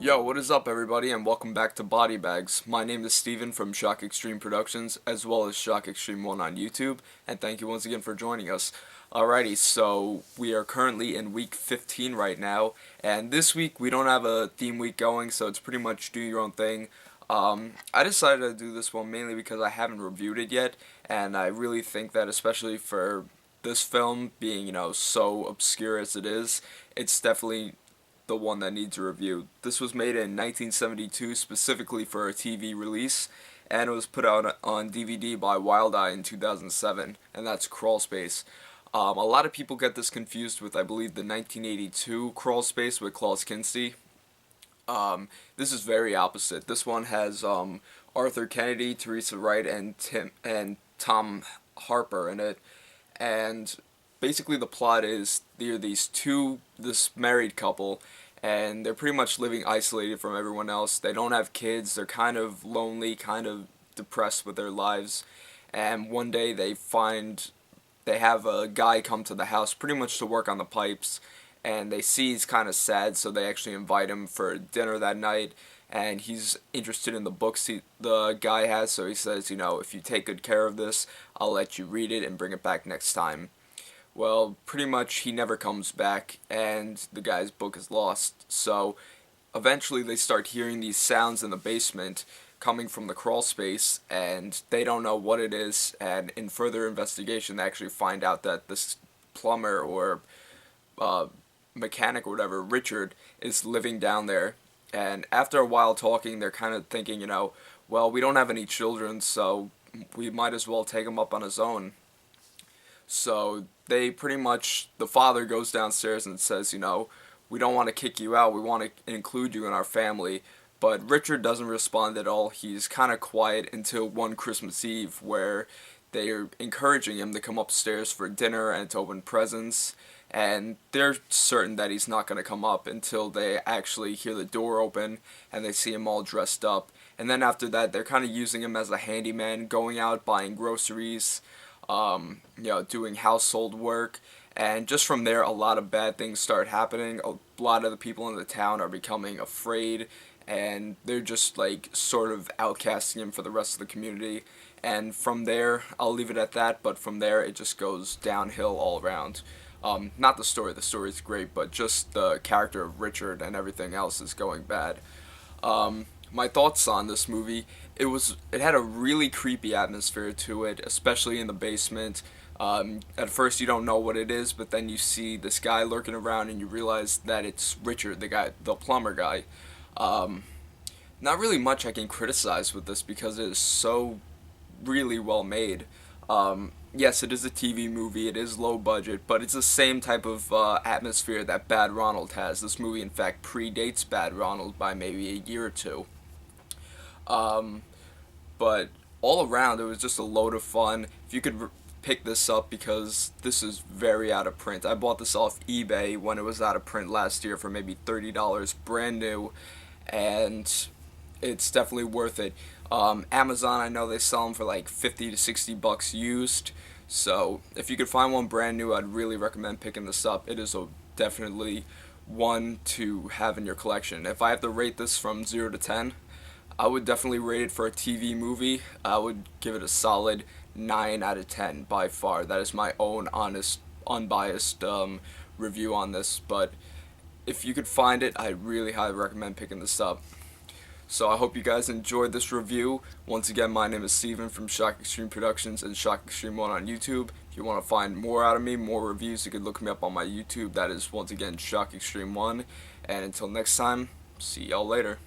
Yo, what is up everybody, and welcome back to Body Bags. My name is Steven from Shock Extreme Productions, as well as ShockExtreme1 on YouTube, and thank you once again for joining us. Alrighty, so we are currently in week 15 right now, and this week we don't have a theme week going, so it's pretty much do your own thing. I decided to do this one mainly because I haven't reviewed it yet, and I really think that especially for this film being, so obscure as it is, it's definitely the one that needs a review. This was made in 1972 specifically for a TV release, and it was put out on DVD by Wild Eye in 2007, and that's Crawlspace. A lot of people get this confused with, I believe, the 1982 Crawlspace with Klaus Kinski. This is very opposite. This one has Arthur Kennedy, Teresa Wright, and Tom Harper in it, and basically the plot is they're this married couple, and they're pretty much living isolated from everyone else. They don't have kids, they're kind of lonely, kind of depressed with their lives, and one day they have a guy come to the house pretty much to work on the pipes, and they see he's kind of sad, so they actually invite him for dinner that night, and he's interested in the books the guy has, so he says, if you take good care of this, I'll let you read it and bring it back next time. Well, pretty much he never comes back, and the guy's book is lost. So eventually they start hearing these sounds in the basement coming from the crawl space, and they don't know what it is, and in further investigation they actually find out that this plumber or mechanic or whatever, Richard, is living down there. And after a while talking, they're kind of thinking, well, we don't have any children, so we might as well take him up on his own. So the father goes downstairs and says, we don't want to kick you out, we want to include you in our family. But Richard doesn't respond at all. He's kind of quiet until one Christmas Eve where they're encouraging him to come upstairs for dinner and to open presents. And they're certain that he's not going to come up until they actually hear the door open and they see him all dressed up. And then after that, they're kind of using him as a handyman, going out, buying groceries, doing household work, and just from there a lot of bad things start happening. A lot of the people in the town are becoming afraid, and they're just sort of outcasting him for the rest of the community, and from there, I'll leave it at that, but from there it just goes downhill all around. Not the story's great, but just the character of Richard and everything else is going bad. My thoughts on this movie, it had a really creepy atmosphere to it, especially in the basement. At first you don't know what it is, but then you see this guy lurking around and you realize that it's Richard, the plumber guy. Not really much I can criticize with this because it is so really well made. Yes, it is a TV movie, it is low budget, but it's the same type of atmosphere that Bad Ronald has. This movie, in fact, predates Bad Ronald by maybe a year or two. But all around, it was just a load of fun. If you could pick this up, because this is very out of print. I bought this off eBay when it was out of print last year for maybe $30, brand new, and it's definitely worth it. Amazon, I know they sell them for like 50 to 60 bucks used, so if you could find one brand new, I'd really recommend picking this up. It is definitely one to have in your collection. If I have to rate this from 0 to 10, I would definitely rate it for a TV movie. I would give it a solid 9 out of 10 by far. That is my own honest, unbiased review on this, but if you could find it, I really highly recommend picking this up. So I hope you guys enjoyed this review. Once again, my name is Steven from Shock Extreme Productions and ShockExtreme1 on YouTube. If you want to find more out of me, more reviews, you can look me up on my YouTube. That is, once again, ShockExtreme1. And until next time, see y'all later.